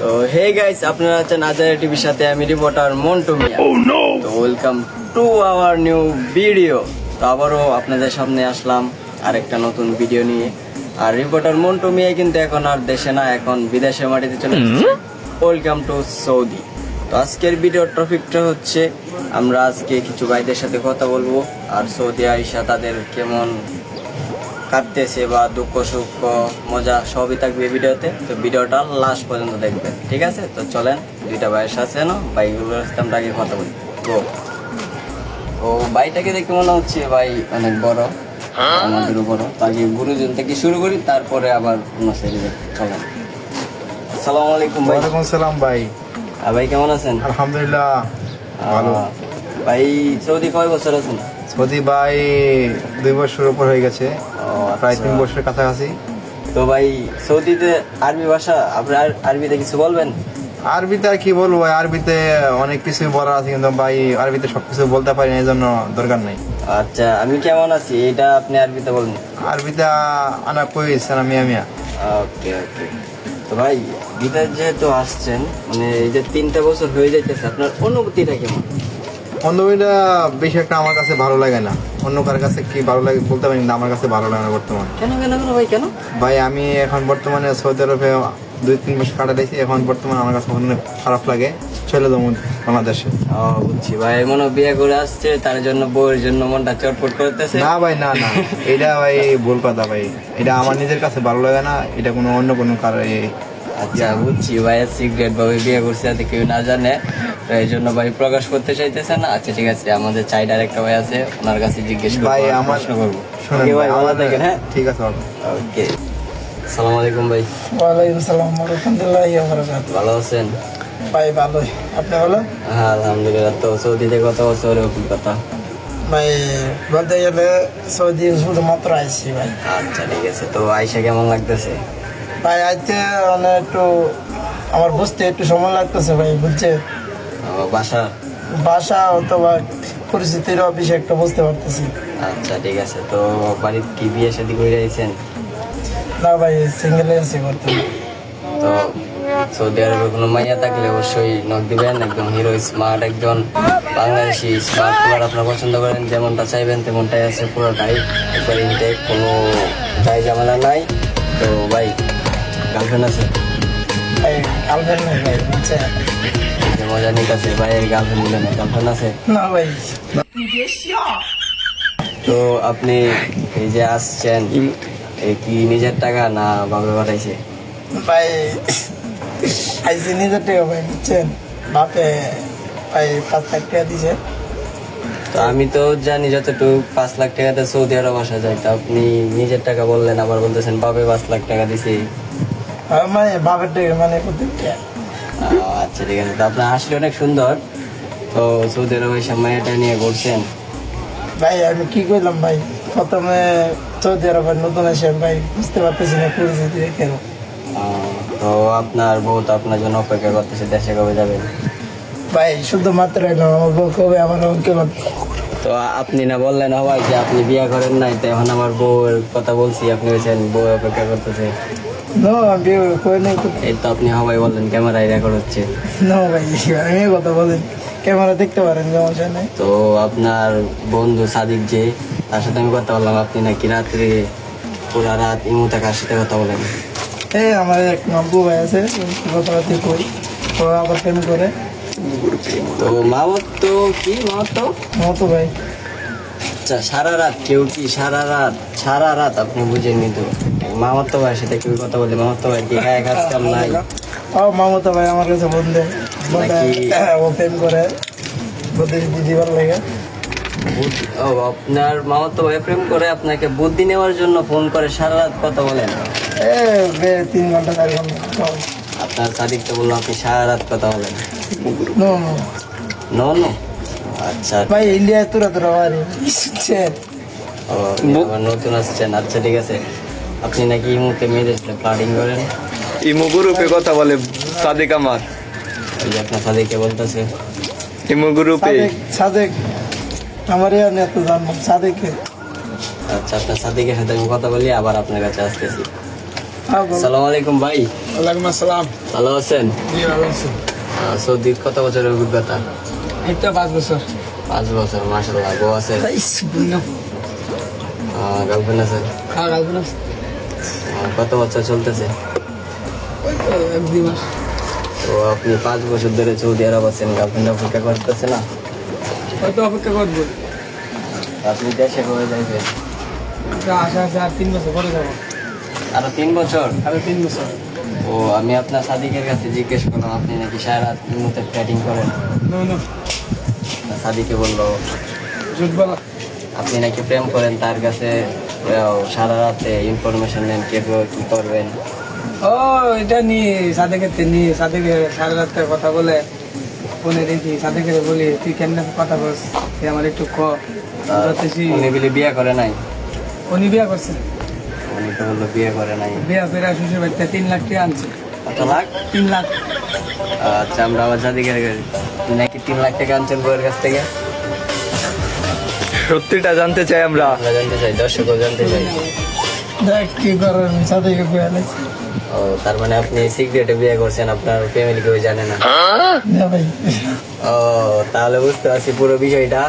তো hey guys, আপনারা আছেন আজারে টিভির সাথে, আমি রিপোর্টার মন্টু মিয়া। তো welcome to our new video. তো আবারও আপনাদের সামনে আসলাম আরেকটা নতুন ভিডিও নিয়ে। আর রিপোর্টার মন্টু মিয়া কিন্তু এখন আর দেশে না, এখন বিদেশে মাটিতে চলে এসেছে। Welcome to Saudi. তো আজকের ভিডিওর টপিকটা হচ্ছে, আমরা আজকে কিছু ভাইদের সাথে কথা বলবো আর সৌদি আইসা তাদের কেমন কাটতেছে বা দুঃখ সুখ মজা সবই থাকবে ভিডিওতে। তো ভিডিওটা লাস্ট পর্যন্ত দেখবেন, ঠিক আছে? তো চলেন, দুইটা ভাইয়ের সাথে বাইকগুলোর সাথে আমরা আগে কথা বলি। তো বাইকটাকে দেখে মনে হচ্ছে ভাই অনেক বড়, আমাদেরও বড়। তো আগে গুরুজন থেকে শুরু করি, তারপরে আবার অন্য সাইডে চলেন। আসসালামু আলাইকুম ভাই। ওয়ালাইকুম আসসালাম ভাই। ভাই কেমন আছেন? আলহামদুলিল্লাহ ভালো। ভাই সৌদি কয় বছর আছেন? সৌদি ভাই 2 বছর উপর হয়ে গেছে, প্রায় 3 বছরের কাছাকাছি। তো ভাই সৌদিতে আরবি ভাষা, আপনি আরবিতে কিছু বলবেন? আরবিতে আর কি বলবো ভাই, আরবিতে অনেক কিছু বলার আছে, কিন্তু ভাই আরবিতে সবকিছু বলতে পারি না, এই জন্য দরকার নাই। আচ্ছা, আমি কেমন আছি এটা আপনি আরবিতে বলুন। আরবিতে আনা কইস না মিয়া মিয়া। ওকে ওকে। তো ভাই বিদেশ যেহেতু আসছেন, মানে এই যে 3টা বছর হয়ে যাইতেছে, আপনার অনুভূতিটা কেমন? অন্ধবিটা বেশি একটা আমার কাছে ভালো লাগে না। অন্য কার কাছে কি ভালো লাগে বলতে পারি না, আমার কাছে ভালো লাগে না বর্তমানে। কেন কেন কেন ভাই কেন? ভাই আমি এখন বর্তমানে সৌদি আরবে 2-3 বছর কাটাইছি, এখন বর্তমানে আমার কাছে অনেক খারাপ লাগে, চলে যাবো বাংলাদেশে। বুঝছি ভাই, মনে হয় বিয়ে করে আসছে, তার জন্য বউয়ের জন্য মনটা চটপট করতেছে। না ভাই না না, এটা ভাই ভুল কথা ভাই, এটা আমার নিজের কাছে ভালো লাগে না, এটা কোনো অন্য কোনো কারণে। আচ্ছা বুঝছি ভাই, সিক্রেট ভাবে বিয়ে করছে যাতে কেউ না জানে, তো এই জন্য ভাই প্রকাশ করতে চাইতেছে না। আচ্ছা ঠিক আছে, আমাদের চাইডার একটা ভাই আছে, ওনার কাছে জিজ্ঞেস করবো, ভাই আমার প্রশ্ন করবো। শুনেন Okay ভাই, ভাই, ভালো থাকেন। হ্যাঁ ঠিক আছে ভাই। ওকে। আসসালামু আলাইকুম ভাই। ওয়ালাইকুম সালাম রহমতুল্লাহি ওয়া বারাকাতুহু। ভালো আছেন? ভাই ভালোই, আপনি ভালো? হ্যাঁ আলহামদুলিল্লাহ। তো সৌদিতে কত বছরের অভিজ্ঞতা? ভাই বলতে গেলে সৌদি শুধুমাত্র আইসি ভাই। আচ্ছা ঠিক আছে। তো আইসা কেমন লাগতেছে? ভাই আইতে মানে একটু আমার বুঝতে একটু সময় লাগতেছে ভাই, বুঝছে? বাসা? ভাষা অথবা পরিস্থিতির বিষয় একটা বুঝতে পারতেছি। আচ্ছা ঠিক আছে। তো বাড়ির কি বিয়ে শাদী করে আইছেন? না ভাই, সিঙ্গেলে আছি বর্তমানে। তো সৌদি আরবে কোনো মাইয়া থাকলে অবশ্যই নক দিবেন, একদম হিরো স্মার্ট একজন বাংলাদেশি স্মার্ট কুলার আপনারা পছন্দ করেন, যেমনটা চাইবেন তেমনটাই আছে, পুরোটাই একবার ইনটেক, কোনো দায় ঝামেলা নাই। তো ভাই গার্লফ্রেন্ড আছে? ভাই গার্লফ্রেন্ড নেই ভাই, বুঝছে? যে মজা নিতেছে ভাইয়ের গার্লফ্রেন্ড বলে না, গার্লফ্রেন্ড আছে? না ভাই। তো আপনি এই যে আসছেন, এই কি নিজের টাকা না বাবা পাঠাইছে? ভাই আইসি নিজের টাকা ভাই, বুঝছেন? বাপে ভাই 5 লাখ টাকা দিছে। তো আমি তো জানি যতটুকু 5 লাখ টাকাতে সৌদি আরব আসা যায়, তো আপনি নিজের টাকা বললেন, আবার বলতেছেন বাপে 5 লাখ টাকা দিছি। মানে বাপের টাকা মানে প্রত্যেকটা। আচ্ছা ঠিক আছে। তো আপনার হাসি অনেক সুন্দর। তো সৌদি আরব এসে মায়াটা নিয়ে ঘুরছেন? ভাই আমি কি কইলাম ভাই, প্রথমে সৌদি আরবের নতুন এসে ভাই বুঝতে পারতেছি না পরিস্থিতি কেন। তো আপনার বউ তো আপনার জন্য অপেক্ষা করতেছে, দেশে কবে যাবেন? ভাই শুধুমাত্র এলাম, আমার বউ কবে আমার ওকে। তো আপনি না বললেন হবাই যে আপনি বিয়ে করেন নাই, তো এখন আমার বউয়ের কথা বলছি, আপনি বলছেন বউ অপেক্ষা করতেছে। নো আমি বিয়ে করে নেই। এই তো আপনি হবাই বললেন, ক্যামেরায় রেকর্ড হচ্ছে। নো ভাই আমি এই কথা বলেন, ক্যামেরা দেখতে পারেন সমস্যা নেই। তো আপনার বন্ধু সাদিক যে, তার সাথে আমি কথা বললাম, আপনি নাকি রাত্রে পুরা রাত ইমুতে কার সাথে কথা বলেন? এই আমার এক মাম্পু ভাই আছে, কথাবার্তি কই, ও আবার প্রেম করে। তো মামত তো কি মামত তো? মতো ভাই। আচ্ছা সারা রাত কেউ কি সারা রাত আপনি বুঝেননি তো? মামার তো ভাই সাথে কেউ কথা বলে, মামার তো ভাই কি গায়ে কাজ কাম নাই? ও মামতো ভাই আমার কাছে বন্ধু বলে, ও প্রেম করে বলতে দিদি ভালো লাগে। ও আপনার মামার তো ভাই প্রেম করে, আপনাকে বুদ্ধি নেওয়ার জন্য ফোন করে, সারা রাত কথা বলেন? 3 ঘন্টা 4 ঘন্টা। আপনার সাদিক তো বললো আপনি সারা রাত কথা বলেন। No no no no. আচ্ছা ভাই ইন্ডিয়া তোরা বাড়ি শুনছেন? ও আবার নতুন আসছেন। আচ্ছা ঠিক আছে। আপনি নাকি এই মুহূর্তে মেয়েদের সাথে প্লাটিং করেন? ইমো গ্রুপে কথা বলে সাদেক আমার, ওই যে আপনার সাদিককে বলতেছে। ইমো গ্রুপে সাদেক আমার এত জানবো সাদেকে। আচ্ছা আপনার সাদিকের সাথে আমি কথা বলি, আবার আপনার কাছে আসতেছি। আসসালামু আলাইকুম ভাই, ওয়ালাইকুম আসসালাম। ভালো আছেন? জি ভালো আছি। সৌদির কত বছরের অভিজ্ঞতা? এই তো 5 বছর। 5 বছর, মাশাআল্লাহ। বউ আছে? গার্লফ্রেন্ড আছে? হ্যাঁ গার্লফ্রেন্ড আছে। কত বছর চলতেছে? ওই তো 1-2 মাস। তো আপনি 5 বছর ধরে সৌদি আরব আছেন, গার্লফ্রেন্ড অপেক্ষা করতেছে না? হয়তো অপেক্ষা করবো। আপনি দেশে কবে যাইবেন? আশা আছে আর 3 বছর পরে যাবো। আরো 3 বছর? আরো 3 বছর। ও, আমি আপনার সাদিকের কাছে জিজ্ঞেস করলাম আপনি নাকি সারা রাত মুহূর্তে চ্যাটিং করেন। নো নো, সাদিকে বললো ঝুট বলা। আপনি নাকি প্রেম করেন তার কাছে, সারা রাতে ইনফরমেশন নেন কিভাবে কি করবেন। ও এটা নিয়ে সাদেকের নিয়ে সাদেকে সারা রাত কথা বলে ফোনে দেখি সাদেকের বলি তুই কেন কথা বলছ, তুই আমার একটু উনি বলে বিয়ে করে নাই? উনি বিয়া করছে। উনি তো বললো বিয়ে করে নাই। বিয়া করে শ্বশুর বাড়িতে 3 লাখ টাকা আনছে। কত লাখ? 3 লাখ। আচ্ছা, আমরা আবার সাদিকের নাকি 3 লাখ টাকা আনছেন বউয়ের কাছ থেকে। সত্যিটা জানতে চাই আমরা। আমরা জানতে চাই, দর্শকও জানতে চাই। দেখ কি করার, সাদেকে বিয়া লাগছে। ও, তার মানে আপনি সিক্রেটে বিয়ে করছেন, আপনার ফ্যামিলি কেউ জানে না? না ভাই, ও, তাহলে বুঝতে পারছি পুরো বিষয়টা।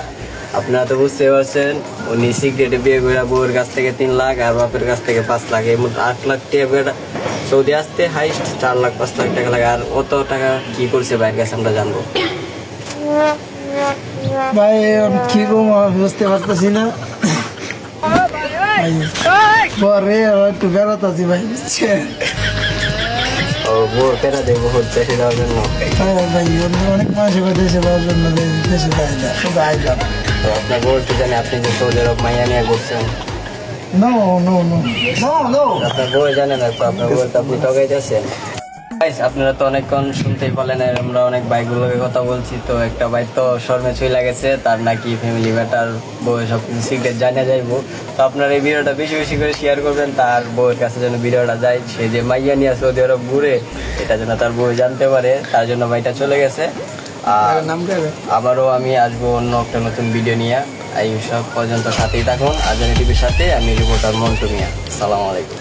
আপনারা তো বুঝতে পারছেন, উনি সিক্রেটে বিয়ে করে বউয়ের কাছ থেকে 3 লাখ আর বাপের কাছ থেকে 5 লাখ, এই মোট 8 লাখ টাকা সৌদি আসতে হাইস্ট 4 লাখ 5 লাখ টাকা লাগে। আর অত টাকা কি করছে ভাইয়ের কাছে আমরা জানবো। ভাই আমি কি করবো আমি বুঝতে পারতেছি না। পরে একটু বেড়াতেছি ভাই, বুঝছেন? ও, বউর পেরা দেবো হচ্ছে দেওয়ার জন্য। ভাই অনেক মানুষ দেশে যাওয়ার জন্য দেশে যায় না, শুধু আইলাম। তো আপনার বউর তো জানে আপনি যে সৌদি আরব মাইয়া নিয়ে ঘুরছেন। No no no no no. আপনার বউ জানে না, তো আপনার বউর তো আপনি ঠকাইতেছেন। Guys, আপনারা তো অনেকক্ষণ শুনতেই পারলেন, আর আমরা অনেক বাইকগুলোকে কথা বলছি। তো একটা বাইক তো শর্মে ছুঁই লাগেছে, তার নাকি ফ্যামিলি ম্যাটার, বউ সব কিছু সিক্রেট জানিয়ে যাইবো। তো আপনারা এই ভিডিওটা বেশি বেশি করে শেয়ার করবেন, তার বউয়ের কাছে যেন ভিডিওটা যায়, সে যে মাইয়া নিয়ে সৌদি আরব ঘুরে এটা যেন তার বউ জানতে পারে, তার জন্য বাইকটা চলে গেছে। আর নাম দেবে। আবারও আমি আসবো অন্য একটা নতুন ভিডিও নিয়ে। এই সব পর্যন্ত সাথেই থাকুন আজানি টিভির সাথে। আমি রিপোর্টার মন্টু মিয়া। আসসালামু আলাইকুম।